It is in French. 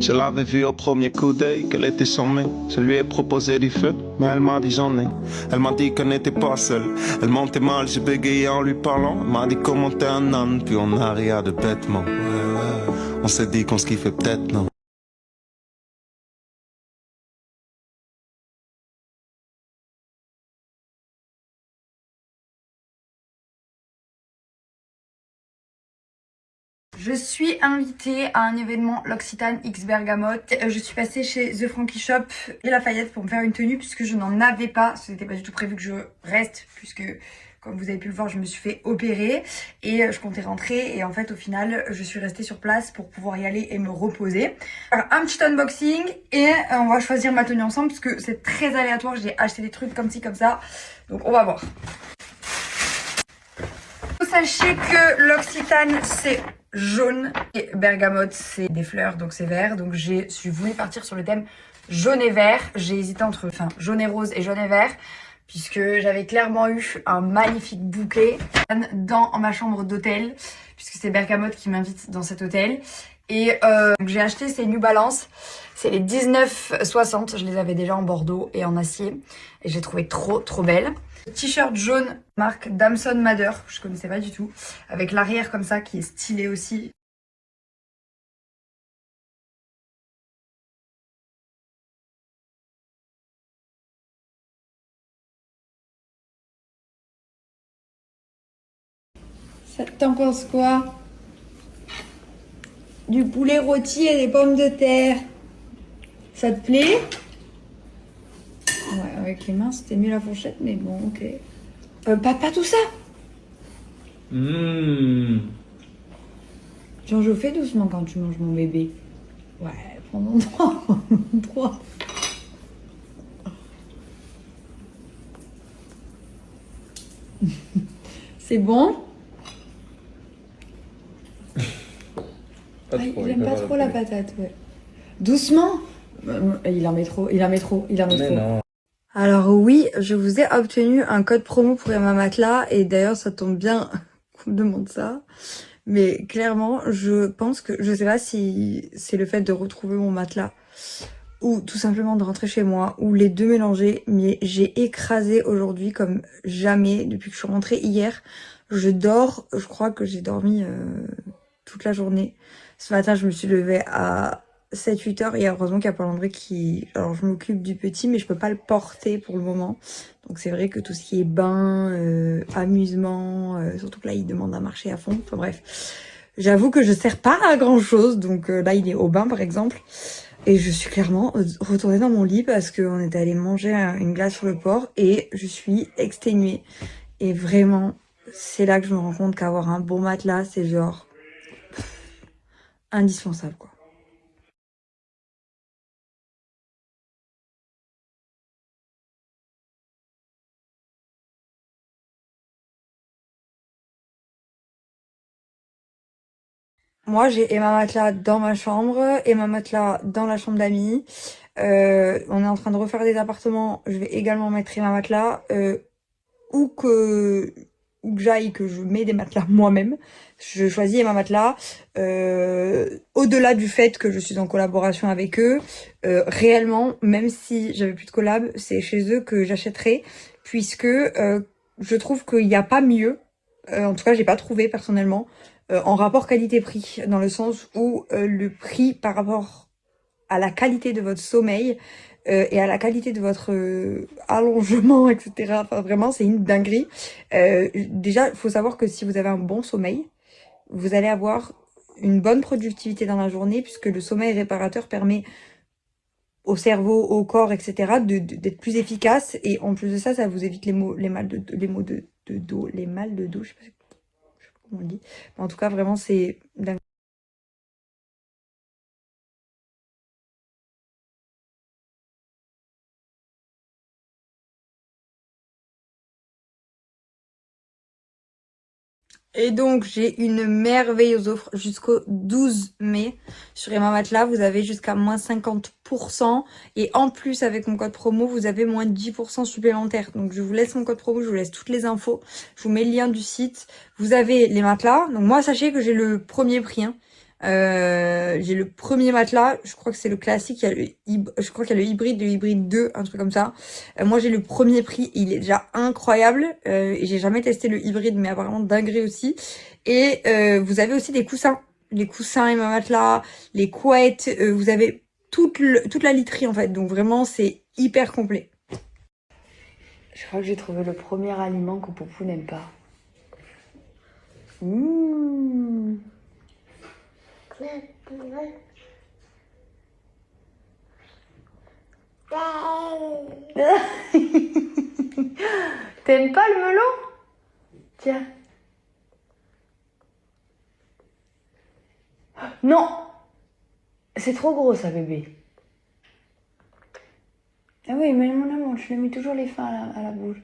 Je l'avais vue au premier coup d'œil, qu'elle était charmée. Je lui ai proposé du feu, mais elle m'a dit j'en ai. Elle m'a dit qu'elle n'était pas seule. Elle montait mal, j'ai bégayé en lui parlant. Elle m'a dit comment t'es un âne, puis on a ri de bêtement. On s'est dit qu'on se kiffait peut-être, non? Je suis invitée à un événement L'Occitane X Bergamote. Je suis passée chez The Frankie Shop et Lafayette pour me faire une tenue puisque je n'en avais pas. Ce n'était pas du tout prévu que je reste puisque, comme vous avez pu le voir, je me suis fait opérer et je comptais rentrer. Et en fait, au final, je suis restée sur place pour pouvoir y aller et me reposer. Alors, un petit unboxing et on va choisir ma tenue ensemble parce que c'est très aléatoire. J'ai acheté des trucs comme ci, comme ça. Donc, on va voir. Sachez que l'Occitane, c'est jaune et Bergamote, c'est des fleurs, donc c'est vert. Donc je suis voulu partir sur le thème jaune et vert. J'ai hésité entre jaune et rose et jaune et vert, puisque j'avais clairement eu un magnifique bouquet dans ma chambre d'hôtel, puisque c'est Bergamote qui m'invite dans cet hôtel. Et j'ai acheté ces New Balance, c'est les 19,60, je les avais déjà en bordeaux et en acier, et j'ai trouvé trop belles. T-shirt jaune, marque Damson Madder, je connaissais pas du tout, avec l'arrière comme ça qui est stylé aussi. Ça t'en penses quoi? Du poulet rôti et des pommes de terre. Ça te plaît? Ouais, avec les mains, c'était mieux la fourchette, mais bon, ok. Pas tout ça. Genre, je fais doucement quand tu manges mon bébé. Ouais, prends-en trois. Trois. C'est bon? Il aime pas trop la patate, ouais. Doucement. Il en met trop. Non. Alors oui, je vous ai obtenu un code promo pour Emma Matelas et d'ailleurs ça tombe bien qu'on me demande ça. Mais clairement, je pense que, je sais pas si c'est le fait de retrouver mon matelas ou tout simplement de rentrer chez moi ou les deux mélangés, mais j'ai écrasé aujourd'hui comme jamais depuis que je suis rentrée hier. Je dors, je crois que j'ai dormi toute la journée. Ce matin, je me suis levée à 7-8 heures et heureusement qu'il y a Paul-André qui... Alors, je m'occupe du petit, mais je peux pas le porter pour le moment. Donc, c'est vrai que tout ce qui est bain, amusement, surtout que là, il demande à marcher à fond. Enfin, bref. J'avoue que je sers pas à grand chose. Donc, là, il est au bain, par exemple. Et je suis clairement retournée dans mon lit parce qu'on était allé manger une glace sur le port et je suis exténuée. Et vraiment, c'est là que je me rends compte qu'avoir un bon matelas, c'est genre indispensable, quoi. Moi, j'ai Emma Matelas dans ma chambre, Emma Matelas dans la chambre d'amis. On est en train de refaire des appartements. Je vais également mettre Emma Matelas. Où que j'aille, que je mets des matelas moi-même, je choisis Emma Matelas. Au-delà du fait que je suis en collaboration avec eux, réellement, même si j'avais plus de collab, c'est chez eux que j'achèterai, puisque je trouve qu'il n'y a pas mieux. En tout cas, j'ai pas trouvé personnellement en rapport qualité-prix, dans le sens où le prix par rapport à la qualité de votre sommeil et à la qualité de votre allongement, etc. Enfin, vraiment, c'est une dinguerie. Déjà, il faut savoir que si vous avez un bon sommeil, vous allez avoir une bonne productivité dans la journée, puisque le sommeil réparateur permet au cerveau, au corps, etc. d'être plus efficace. Et en plus de ça, ça vous évite les maux de dos, les mal de dos, je sais pas comment on dit. Mais en tout cas, vraiment, c'est dingue. Et donc, j'ai une merveilleuse offre jusqu'au 12 mai sur Emma Matelas. Vous avez jusqu'à moins 50%. Et en plus, avec mon code promo, vous avez moins 10% supplémentaire. Donc, je vous laisse mon code promo, je vous laisse toutes les infos. Je vous mets le lien du site. Vous avez les matelas. Donc, moi, sachez que j'ai le premier prix. Hein. J'ai le premier matelas, je crois que c'est le classique, je crois qu'il y a le hybride 2, un truc comme ça. Moi j'ai le premier prix, il est déjà incroyable. Et j'ai jamais testé le hybride, mais apparemment dinguerie aussi. Et vous avez aussi des coussins, les coussins et ma matelas, les couettes, vous avez toute la literie en fait, donc vraiment c'est hyper complet. Je crois que j'ai trouvé le premier aliment que Poupou n'aime pas. Mmh. T'aimes pas le melon? Tiens. Non! C'est trop gros ça, bébé. Ah oui, mais mon amour, je lui mets toujours les fins à la bouche.